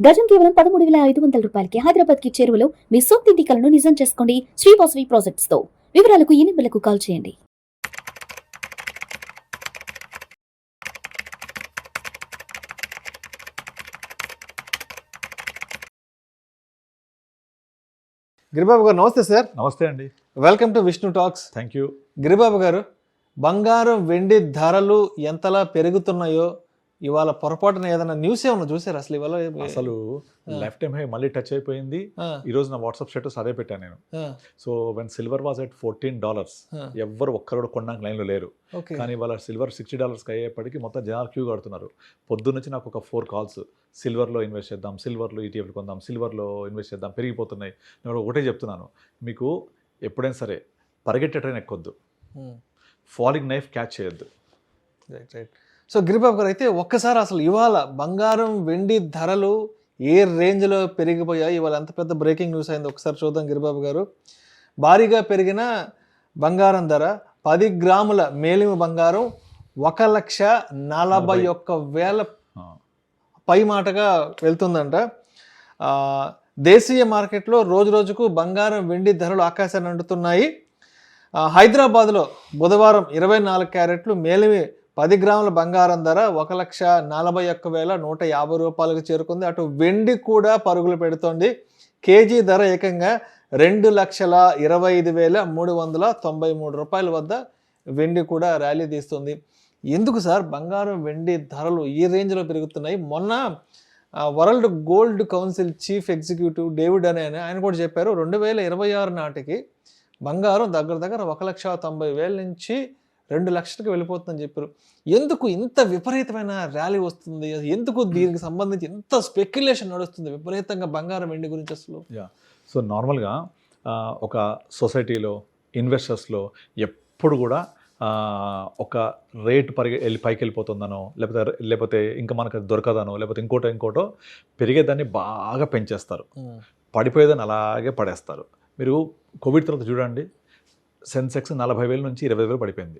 గజం కేవలం 13,500 రూపాయలకి హైదరాబాద్ కి చేరువలో మీ సొంతింటి కలను నిజం చేసుకోండి శ్రీ వాసవి ప్రాజెక్ట్స్ తో. వివరాలకు ఈ నెంబర్లకు కాల్ చేయండి. గిరిబాబు గారు నమస్తే సార్. నమస్తే అండి. Welcome to Vishnu talks. Thank you. Giribabu గారు, బంగారం వెండి ధరలు ఎంతలా పెరుగుతున్నాయో ఇవాళ పొరపాటున ఏదైనా న్యూస్ ఏమన్నా చూసారు అసలు? ఇవాళ అసలు లైఫ్ టైమ్ హై మళ్ళీ టచ్ అయిపోయింది. ఈ రోజు నా వాట్సాప్ స్టేటస్ అదే పెట్టాను నేను. So when silver was at $14, ఎవ్వరు ఒక్కరు కొనడానికి లైన్లో లేరు. కానీ ఇవాళ సిల్వర్ $60 అయ్యేప్పటికీ మొత్తం జనాలు క్యూ కడుతున్నారు. పొద్దున్న నుంచి నాకు ఒక 4 కాల్స్, సిల్వర్లో ఇన్వెస్ట్ చేద్దాం, సిల్వర్లో ఈటీఎఫ్లు కొందాం, సిల్వర్లో ఇన్వెస్ట్ చేద్దాం, పెరిగిపోతున్నాయి. నేను ఒకటే చెప్తున్నాను, మీకు ఎప్పుడైనా సరే పరిగెట్టే ట్రైన్ ఎక్కొద్దు, ఫాలింగ్ నైఫ్ క్యాచ్ చేయొద్దు. Right right. సో గిరిబాబు గారు, అయితే ఒక్కసారి అసలు ఇవాళ బంగారం వెండి ధరలు ఏ రేంజ్లో పెరిగిపోయాయి, ఇవాళ ఎంత పెద్ద బ్రేకింగ్ న్యూస్ అయింది ఒకసారి చూద్దాం గిరిబాబు గారు. భారీగా పెరిగిన బంగారం ధర 10 గ్రాముల మేలిమి బంగారం 1,41,000 పై మాటగా వెళ్తుందంట. దేశీయ మార్కెట్లో రోజు రోజుకు బంగారం వెండి ధరలు ఆకాశాన్ని అంటుతున్నాయి. హైదరాబాద్లో బుధవారం 24 క్యారెట్లు మేలిమి 10 గ్రాముల బంగారం ధర 1,41,150 రూపాయలకు చేరుకుంది. అటు వెండి కూడా పరుగులు పెడుతోంది. కేజీ ధర ఏకంగా 2,25,393 రూపాయల వద్ద వెండి కూడా ర్యాలీ తీస్తుంది. ఎందుకు సార్ బంగారం వెండి ధరలు ఈ రేంజ్లో పెరుగుతున్నాయి? మొన్న world gold council chief executive David ఆయన కూడా చెప్పారు, 2026 నాటికి బంగారం దగ్గర దగ్గర 1,90,000 నుంచి 2 లక్షలకు వెళ్ళిపోతుందని చెప్పారు. ఎందుకు ఇంత విపరీతమైన ర్యాలీ వస్తుంది? ఎందుకు దీనికి సంబంధించి ఇంత స్పెక్యులేషన్ నడుస్తుంది విపరీతంగా బంగారం వెండి గురించి అసలు? సో నార్మల్గా ఒక సొసైటీలో ఇన్వెస్టర్స్లో ఎప్పుడు కూడా ఒక రేట్ పైకి వెళ్ళిపోతుందనో లేకపోతే ఇంకా మనకు దొరకదనో లేకపోతే ఇంకోటో పెరిగేదాన్ని బాగా పెంచేస్తారు, పడిపోయేదాన్ని అలాగే పడేస్తారు. మీరు కోవిడ్ తర్వాత చూడండి, సెన్సెక్స్ 40,000 నుంచి 20,000 పడిపోయింది.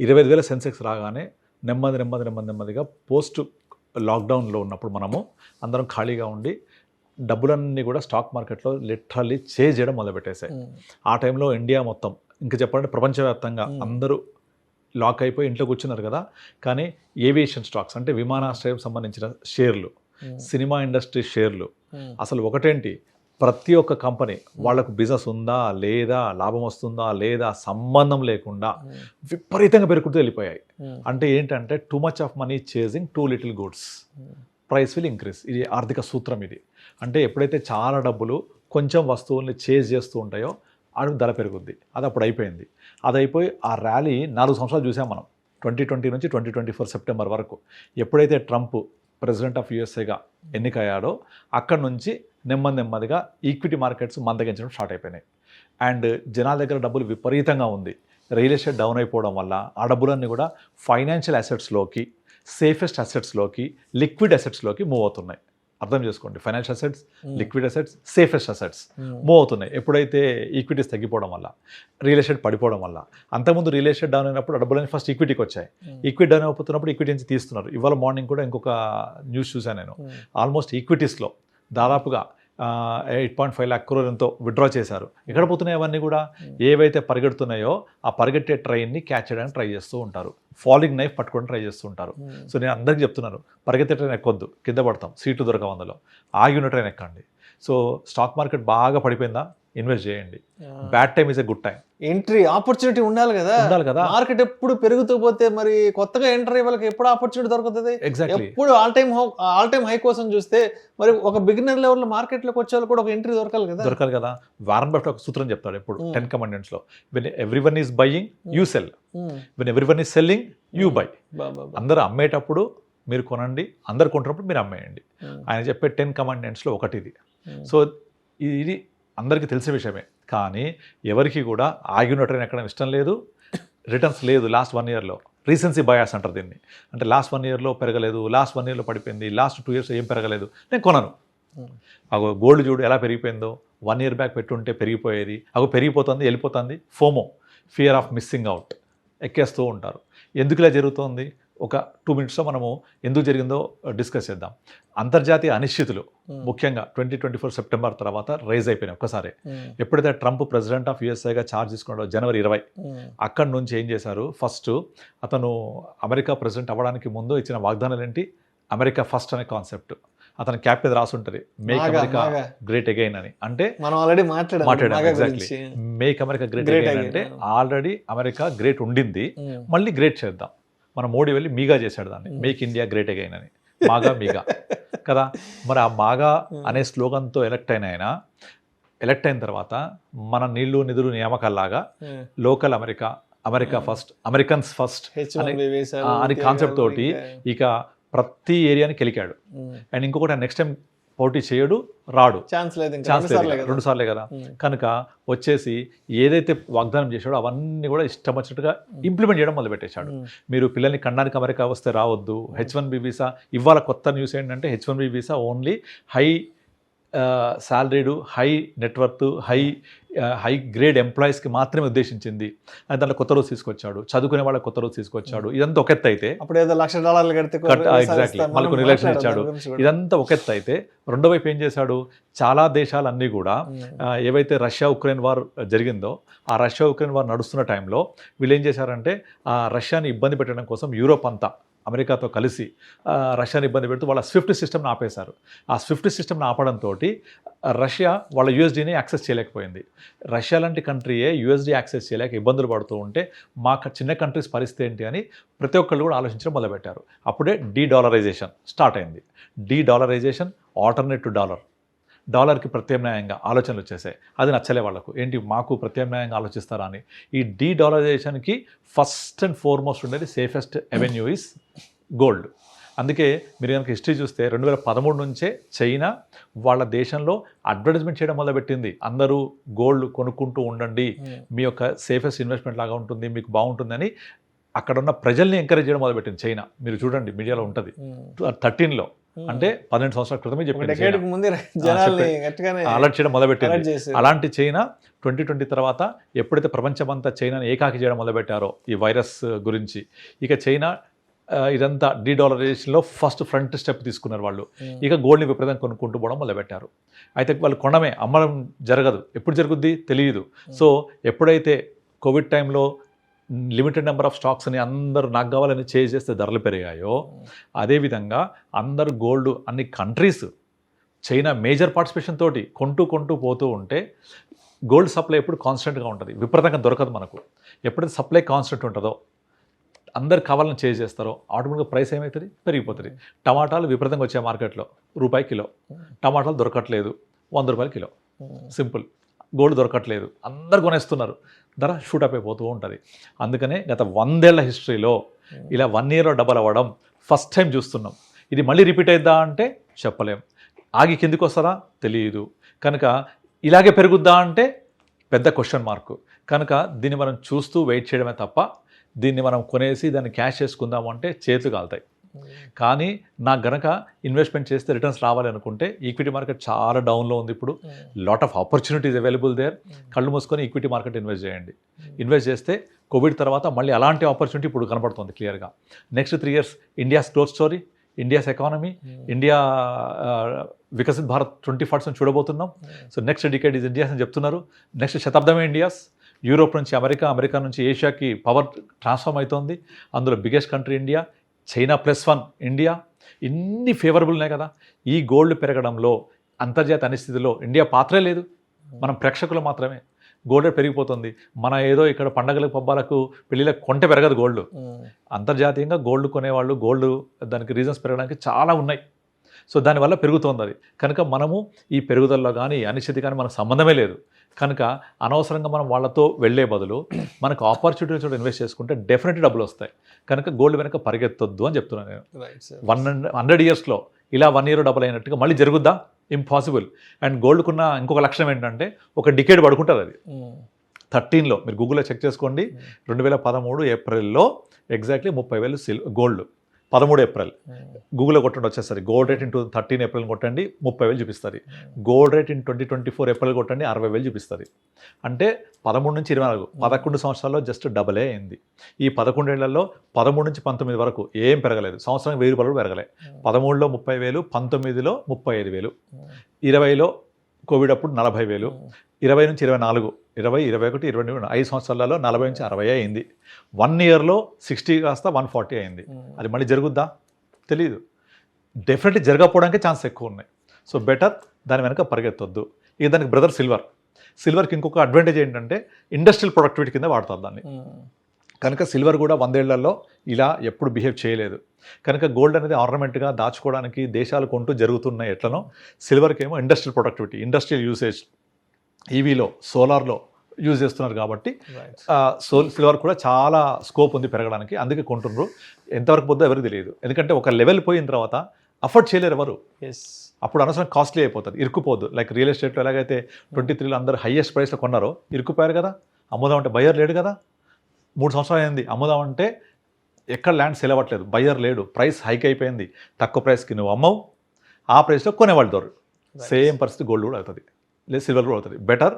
25,000 సెన్సెక్స్ రాగానే నెమ్మదిగా పోస్ట్ లాక్డౌన్లో ఉన్నప్పుడు మనము అందరం ఖాళీగా ఉండి డబ్బులన్నీ కూడా స్టాక్ మార్కెట్లో లిటరల్లీ చేంజ్ చేయడం మొదలుపెట్టేశాయి. ఆ టైంలో ఇండియా మొత్తం, ఇంకా చెప్పాలంటే ప్రపంచవ్యాప్తంగా అందరూ లాక్ అయిపోయి ఇంట్లో కూర్చున్నారు కదా. కానీ ఏవియేషన్ స్టాక్స్ అంటే విమానాశ్రయం సంబంధించిన షేర్లు, సినిమా ఇండస్ట్రీ షేర్లు, అసలు ఒకటేంటి, ప్రతి ఒక్క కంపెనీ వాళ్లకు బిజినెస్ ఉందా లేదా, లాభం వస్తుందా లేదా సంబంధం లేకుండా విపరీతంగా పెరుగుతూ వెళ్ళిపోయాయి. అంటే ఏంటంటే too much of money chasing two little goods, price will increase. ఇది ఆర్థిక సూత్రం ఇది. అంటే ఎప్పుడైతే చాలా డబ్బులు కొంచెం వస్తువుల్ని చేజ్ చేస్తూ ఉంటాయో అది ధర పెరుగుద్ది. అది అప్పుడు అయిపోయింది. అది అయిపోయి ఆ ర్యాలీ 4 సంవత్సరాలు చూసాం మనం, 2020 నుంచి 2024 సెప్టెంబర్ వరకు. ఎప్పుడైతే ట్రంప్ ప్రెసిడెంట్ ఆఫ్ యూఎస్ఏగా ఎన్నికయ్యాడో అక్కడి నుంచి నెమ్మదిగా ఈక్విటీ మార్కెట్స్ మందగించడం స్టార్ట్ అయిపోయినాయి. అండ్ జనాల దగ్గర డబ్బులు విపరీతంగా ఉంది. రియల్ ఎస్టేట్ డౌన్ అయిపోవడం వల్ల ఆ డబ్బులన్నీ కూడా ఫైనాన్షియల్ అసెట్స్లోకి, సేఫెస్ట్ అసెట్స్లోకి, లిక్విడ్ అసెట్స్లోకి మూవ్ అవుతున్నాయి. అర్థం చేసుకోండి, financial assets, liquid assets, safest assets move అవుతున్నాయి. ఎప్పుడైతే ఈక్విటీస్ తగ్గిపోవడం వల్ల, రియల్ ఎస్టేట్ పడిపోవడం వల్ల. అంతకుముందు రియల్ ఎస్టేట్ డౌన్ అయినప్పుడు డబ్బులని ఫస్ట్ ఈక్విటీకి వచ్చాయి. ఈక్విటీ డౌన్ అయిపోతున్నప్పుడు ఈక్విటీ నుంచి తీస్తున్నారు. ఇవాళ మార్నింగ్ కూడా ఇంకొక న్యూస్ చూశాను నేను, ఆల్మోస్ట్ ఈక్విటీస్లో దాదాపుగా 8.5 lakh crore ఎంతో విత్డ్రా చేశారు. ఎక్కడ పోతున్నాయి అవన్నీ కూడా? ఏవైతే పరిగెడుతున్నాయో ఆ పరిగెట్టే ట్రైన్ని క్యాచ్ చేయడానికి ట్రై చేస్తూ ఉంటారు, ఫాలింగ్ నైఫ్ పట్టుకోవడానికి ట్రై చేస్తూ ఉంటారు. సో నేను అందరికీ చెప్తున్నాను, పరిగెత్తే ట్రైన్ ఎక్కొద్దు, కింద పడతాం, సీట్లు దొరకవు అందులో, ఆగిన ట్రైన్ ఎక్కండి. సో స్టాక్ మార్కెట్ బాగా పడిపోయిందా, ఇన్వెస్ట్ చేయండి. Bad time is a good time. Entry opportunity ఉండాలి కదా. మార్కెట్ ఎప్పుడు పెరుగుతూ పోతే మరి కొత్తగా ఎంటర్ అయ్యే వాళ్ళకి ఎప్పుడు ఆపర్చునిటీ దొరుకుతుంది? ఎగ్జాక్ట్లీ. ఎప్పుడు ఆల్ టైమ్ హై కోసం చూస్తే మరి ఒక బిగినర్ లెవెల్లో మార్కెట్లోకి వచ్చే వాళ్ళు కూడా ఒక ఎంట్రీ దొరకాలి కదా. వారన్ బఫెట్ ఒక సూత్రం చెప్తాడు ఎప్పుడు 10 commandments లో, when everyone is buying you cell, when everyone is selling you by. అందరూ అమ్మేటప్పుడు మీరు కొనండి, అందరు కొంటున్నప్పుడు మీరు అమ్మేయండి. ఆయన చెప్పే 10 commandments లో ఒకటి ఇది. సో ఇది అందరికీ తెలిసిన విషయమే. కానీ ఎవరికి కూడా ఆగిన ట్రైన్ ఎక్కడం ఇష్టం లేదు, రిటర్న్స్ లేదు. లాస్ట్ 1 yearలో రీసెన్సీ బయాస్ అంటారు దీన్ని. అంటే లాస్ట్ 1 yearలో పెరగలేదు, లాస్ట్ 1 yearలో పడిపోయింది, లాస్ట్ 2 years ఏం పెరగలేదు, నేను కొనను. అగో గోల్డ్ చూడు ఎలా పెరిగిపోయిందో, 1 year బ్యాక్ పెట్టుంటే పెరిగిపోయేది, అగో పెరిగిపోతుంది, వెళ్ళిపోతుంది. FOMO, fear of missing out, ఎక్కేస్తూ ఉంటారు. ఎందుకు ఇలా జరుగుతుంది? ఒక 2 మినిట్స్లో మనము ఎందుకు జరిగిందో డిస్కస్ చేద్దాం. అంతర్జాతీయ అనిశ్చితులు ముఖ్యంగా 2024 సెప్టెంబర్ తర్వాత రైజ్ అయిపోయినాయి ఒక్కసారి. ఎప్పుడైతే ట్రంప్ ప్రెసిడెంట్ ఆఫ్ యుఎస్ఏగా ఛార్జ్ తీసుకున్నాడో జనవరి 20, అక్కడి నుంచి ఏం చేశారు, ఫస్ట్ అతను అమెరికా ప్రెసిడెంట్ అవ్వడానికి ముందు ఇచ్చిన వాగ్దానాలు ఏంటి, అమెరికా ఫస్ట్ అనే కాన్సెప్ట్ అతని క్యాప్ మీద రాసి ఉంటుంది, మేక్ అమెరికా గ్రేట్ అగైన్ అని. అంటే మనం ఆల్రెడీ మాట్లాడాం exactly, make America great again అంటే ఆల్రెడీ అమెరికా గ్రేట్ ఉండింది, మళ్ళీ గ్రేట్ చేద్దాం. మన మోడీ వెళ్ళి మీగా చేశాడు దాన్ని, మేక్ ఇండియా గ్రేట్ అగైన్ అని, మాగా మీగా కదా. మరి ఆ మాగా అనే స్లోగన్తో ఎలక్ట్ అయిన తర్వాత మన నీళ్లు నిధులు నియామకాల్లాగా local America first, Americans first అని కాన్సెప్ట్ తోటి ఇక ప్రతి ఏరియాని కెలికాడు. అండ్ ఇంకొకటి నెక్స్ట్ టైం పోటీ చేయడు, రాడు, ఛాన్స్ లేదు, 2 సార్లే కదా. కనుక వచ్చేసి ఏదైతే వాగ్దానం చేశాడో అవన్నీ కూడా ఇష్టం వచ్చినట్టుగా ఇంప్లిమెంట్ చేయడం మొదలుపెట్టేశాడు. మీరు పిల్లల్ని కన్నానికి అమెరికా వస్తే రావద్దు, H1B వీసా. ఇవాళ కొత్త న్యూస్ ఏంటంటే H1B visa only high salaried, high net worth, high grade ఎంప్లాయీస్కి మాత్రమే ఉద్దేశించింది. అది దాంట్లో కొత్త రోజు తీసుకొచ్చాడు, చదువుకునే వాళ్ళకి కొత్త రోజు తీసుకొచ్చాడు. ఇదంతా ఒక ఎత్తు అయితే, అప్పుడు ఏదో $1,00,000 కడితే ఎగ్జాక్ట్లీ మళ్ళీ కొన్ని రిలేషన్ ఇచ్చాడు. ఇదంతా ఒక ఎత్తు అయితే, రెండో వైపు ఏం చేశాడు, చాలా దేశాలన్నీ కూడా ఏవైతే రష్యా ఉక్రెయిన్ వార్ జరిగిందో ఆ రష్యా ఉక్రెయిన్ వార్ నడుస్తున్న టైంలో వీళ్ళు ఏం చేశారంటే ఆ రష్యాని ఇబ్బంది పెట్టడం కోసం యూరోప్ అంతా అమెరికాతో కలిసి రష్యాని ఇబ్బంది పెడుతూ వాళ్ళ స్విఫ్ట్ సిస్టమ్ని ఆపేశారు. ఆ స్విఫ్ట్ సిస్టమ్ని ఆపడంతో రష్యా వాళ్ళ యూఎస్డీని యాక్సెస్ చేయలేకపోయింది. రష్యా లాంటి కంట్రీయే యూఎస్డీ యాక్సెస్ చేయలేక ఇబ్బందులు పడుతూ ఉంటే మా చిన్న కంట్రీస్ పరిస్థితి ఏంటి అని ప్రతి ఒక్కళ్ళు కూడా ఆలోచించడం మొదలుపెట్టారు. అప్పుడే డీడాలరైజేషన్ స్టార్ట్ అయింది. డీడాలరైజేషన్, ఆల్టర్నేట్ టు డాలర్కి ప్రత్యామ్నాయంగా ఆలోచనలు వచ్చేసాయి. అది నచ్చలే వాళ్ళకు, ఏంటి మాకు ప్రత్యామ్నాయంగా ఆలోచిస్తారా అని. ఈ డీడాలరైజేషన్కి ఫస్ట్ అండ్ ఫార్మోస్ట్ ఉండేది సేఫెస్ట్ అవెన్యూ ఈస్ గోల్డ్. అందుకే మీరు కనుక హిస్టరీ చూస్తే 2013 నుంచే చైనా వాళ్ళ దేశంలో అడ్వర్టైజ్మెంట్ చేయడం మొదలుపెట్టింది. అందరూ గోల్డ్ కొనుక్కుంటూ ఉండండి, మీ యొక్క సేఫెస్ట్ ఇన్వెస్ట్మెంట్ లాగా ఉంటుంది, మీకు బాగుంటుందని అక్కడ ఉన్న ప్రజల్ని ఎంకరేజ్ చేయడం మొదలుపెట్టింది చైనా. మీరు చూడండి మీడియాలో ఉంటుంది. 13లో అంటే 12 సంవత్సరాల క్రితమే చెప్పింది, అలర్ట్ చేయడం మొదలుపెట్టింది. అలాంటి చైనా 2020 తర్వాత ఎప్పుడైతే ప్రపంచమంతా చైనాని ఏకాకి చేయడం మొదలుపెట్టారో ఈ వైరస్ గురించి, ఇక చైనా ఇదంతా డీడాలరైజేషన్లో ఫస్ట్ ఫ్రంట్ స్టెప్ తీసుకున్నారు వాళ్ళు. ఇక గోల్డ్ని విపరీతంగా కొనుక్కుంటూ పోవడం మొదలుపెట్టారు. అయితే వాళ్ళు కొనమే, అమ్మడం జరగదు, ఎప్పుడు జరుగుద్ది తెలియదు. సో ఎప్పుడైతే కోవిడ్ టైంలో లిమిటెడ్ నెంబర్ ఆఫ్ స్టాక్స్ అని అందరూ నాకు కావాలని చేస్తే ధరలు పెరిగాయో, అదేవిధంగా అందరూ గోల్డ్ అన్ని కంట్రీస్ చైనా మేజర్ పార్టిసిపేషన్ తోటి కొంటూ పోతూ ఉంటే గోల్డ్ సప్లై ఎప్పుడు కాన్స్టెంట్గా ఉంటుంది, విపరీతంగా దొరకదు మనకు. ఎప్పుడైతే సప్లై కాన్స్టెంట్ ఉంటుందో, అందరు కావాలని చేస్తారో, ఆటోమేటిక్గా ప్రైస్ ఏమవుతుంది, పెరిగిపోతుంది. టమాటాలు విపరీతంగా వచ్చే మార్కెట్లో ₹1 కిలో, టమాటాలు దొరకట్లేదు, ₹100 కిలో, సింపుల్. గోల్డ్ దొరకట్లేదు, అందరు కొనేస్తున్నారు, ధర షూటప్ అయిపోతూ ఉంటుంది. అందుకనే గత 100 ఏళ్ల హిస్టరీలో ఇలా 1 ఇయర్లో డబల్ అవ్వడం ఫస్ట్ టైం చూస్తున్నాం. ఇది మళ్ళీ రిపీట్ అయిద్దా అంటే చెప్పలేం, ఆగి కిందికి వస్తారా తెలియదు. కనుక ఇలాగే పెరుగుద్దా అంటే పెద్ద క్వశ్చన్ మార్కు. కనుక దీన్ని మనం చూస్తూ వెయిట్ చేయడమే తప్ప దీన్ని మనం కొనేసి దాన్ని క్యాష్ చేసుకుందాము అంటే చేతులు కాలుతాయి. కానీ నాకు గనక ఇన్వెస్ట్మెంట్ చేస్తే రిటర్న్స్ రావాలి అనుకుంటే ఈక్విటీ మార్కెట్ చాలా డౌన్లో ఉంది ఇప్పుడు, lot of opportunities available there. కళ్ళు మూసుకొని ఈక్విటీ మార్కెట్ ఇన్వెస్ట్ చేయండి. ఇన్వెస్ట్ చేస్తే కోవిడ్ తర్వాత మళ్ళీ అలాంటి ఆపర్చునిటీ ఇప్పుడు కనపడుతుంది క్లియర్గా. Next 3 years India's growth story, India's economy, India Viksit Bharat 2040 చూడబోతున్నాం. So next decade is India's అని చెప్తున్నారు. నెక్స్ట్ శతాబ్దమే ఇండియాస్. యూరోప్ నుంచి అమెరికా నుంచి ఏషియాకి పవర్ ట్రాన్స్ఫార్మ్ అవుతోంది. అందులో biggest country India, China +1 India, ఇన్ని ఫేవరబుల్ ఉన్నాయి కదా. ఈ గోల్డ్ పెరగడంలో అంతర్జాతీయ అనిస్థితిలో ఇండియా పాత్రే లేదు, మనం ప్రేక్షకులు మాత్రమే. గోల్డ్ పెరిగిపోతుంది. మన ఏదో ఇక్కడ పండగలకు పబ్బాలకు పెళ్ళిళ్ళకి కొంటే పెరగదు గోల్డ్. అంతర్జాతీయంగా గోల్డ్ కొనేవాళ్ళు, గోల్డ్ దానికి రీజన్స్ పెరగడానికి చాలా ఉన్నాయి. సో దానివల్ల పెరుగుతోంది అది. కనుక మనము ఈ పెరుగుదలలో కానీ అనిశ్చితి కానీ మనకు సంబంధమే లేదు. కనుక అనవసరంగా మనం వాళ్ళతో వెళ్ళే బదులు మనకు ఆపర్చునిటీస్ ఇన్వెస్ట్ చేసుకుంటే డెఫినెట్లీ డబ్బులు వస్తాయి. కనుక గోల్డ్ వెనక పరిగెత్తొద్దు అని చెప్తున్నాను నేను. 100 yearsలో ఇలా 1 year డబుల్ అయినట్టుగా మళ్ళీ జరుగుద్దా? ఇంపాసిబుల్. అండ్ గోల్డ్కున్న ఇంకొక లక్షణం ఏంటంటే ఒక డికేడ్ పడుకుంటుంది అది. 13లో మీరు గూగుల్లో చెక్ చేసుకోండి, 2013 ఏప్రిల్లో ఎగ్జాక్ట్లీ 30,000 గోల్డ్, 13 ఏప్రిల్ గూగుల్లో కొట్టండి వచ్చేసరి గోల్డ్ రేట్ ఇన్ 13 ఏప్రిల్ కొట్టండి 30,000 చూపిస్తుంది. గోల్డ్ రేట్ ఇన్ 2024 ఏప్రిల్ కొట్టండి 60,000 చూపిస్తుంది. అంటే 13 నుంచి 24 11 సంవత్సరాల్లో జస్ట్ డబలే అయింది. ఈ 11 ఏళ్లలో 13 నుంచి 19 వరకు ఏం పెరగలేదు. సంవత్సరానికి 1000 రూపాయలు పెరగలే. 13లో 30,000, 19లో 35,000, 20లో కోవిడ్ అప్పుడు 40,000, 20 నుంచి 24, 20, 21, 22, 5 సంవత్సరాలలో 40 నుంచి 60 అయింది. 1 ఇయర్లో 60 కాస్త 140 అయింది. అది మళ్ళీ జరుగుద్దా తెలియదు. డెఫినెట్లీ జరగకపోవడానికి ఛాన్స్ ఎక్కువ ఉన్నాయి. సో బెటర్ దాని వెనక పరిగెత్తొద్దు. ఇక దానికి బ్రదర్ సిల్వర్కి ఇంకొక అడ్వాంటేజ్ ఏంటంటే ఇండస్ట్రియల్ ప్రొడక్టివిటీ కింద వాడతారు దాన్ని. కనుక సిల్వర్ కూడా 100 ఏళ్లలో ఇలా ఎప్పుడు బిహేవ్ చేయలేదు. కనుక గోల్డ్ అనేది ఆర్నమెంట్గా దాచుకోవడానికి దేశాలు కొంటూ జరుగుతున్నాయి. ఎట్లనో సిల్వర్కి ఏమో ఇండస్ట్రియల్ ప్రొడక్టివిటీ, ఇండస్ట్రియల్ యూసేజ్, ఈవీలో, సోలార్లో యూజ్ చేస్తున్నారు కాబట్టి సిల్వర్ కూడా చాలా స్కోప్ ఉంది పెరగడానికి. అందుకే కొంటున్నారు. ఎంతవరకు పోద్దో ఎవరికి తెలియదు. ఎందుకంటే ఒక లెవెల్ పోయిన తర్వాత అఫోర్డ్ చేయలేరు ఎవరు. అప్పుడు అనవసరం కాస్ట్లీ అయిపోతుంది, ఇరుక్కుపోద్దు. లైక్ రియల్ ఎస్టేట్లో ఎలాగైతే 23లో అందరూ హైయెస్ట్ ప్రైస్లో కొన్నారో ఇరుక్కుపోయారు కదా. అమ్ముదామంటే బయ్యర్ లేడు కదా. 3 సంవత్సరాలు అయింది అమ్ముదామంటే ఎక్కడ ల్యాండ్ సేల్ అవ్వట్లేదు, బయ్యర్ లేడు, ప్రైస్ హైక్ అయిపోయింది. తక్కువ ప్రైస్కి నువ్వు అమ్మవు, ఆ ప్రైస్లో కొనేవాళ్ళు దొరు. సేమ్ పరిస్థితి గోల్డ్ కూడా అవుతుంది, లేదు సిల్వర్ కూడా అవుతుంది. Better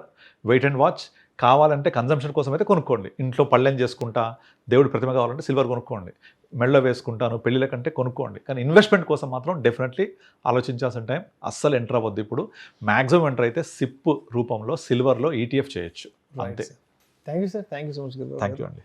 wait and watch. కావాలంటే కన్జంప్షన్ కోసం అయితే కొనుక్కోండి. ఇంట్లో పళ్ళెం చేసుకుంటా, దేవుడి ప్రతిమ కావాలంటే సిల్వర్ కొనుక్కోండి. మెడలో వేసుకుంటాను పెళ్ళిళ్ళ కంటే కొనుక్కోండి. కానీ ఇన్వెస్ట్మెంట్ కోసం మాత్రం డెఫినెట్లీ ఆలోచించాల్సిన టైం. అస్సలు ఎంటర్ అవ్వద్దు. ఇప్పుడు మ్యాక్సిమం ఎంటర్ అయితే సిప్ రూపంలో సిల్వర్లో ETF చేయొచ్చు అంతే. Thank you sir, thank you so much. Thank you అండి.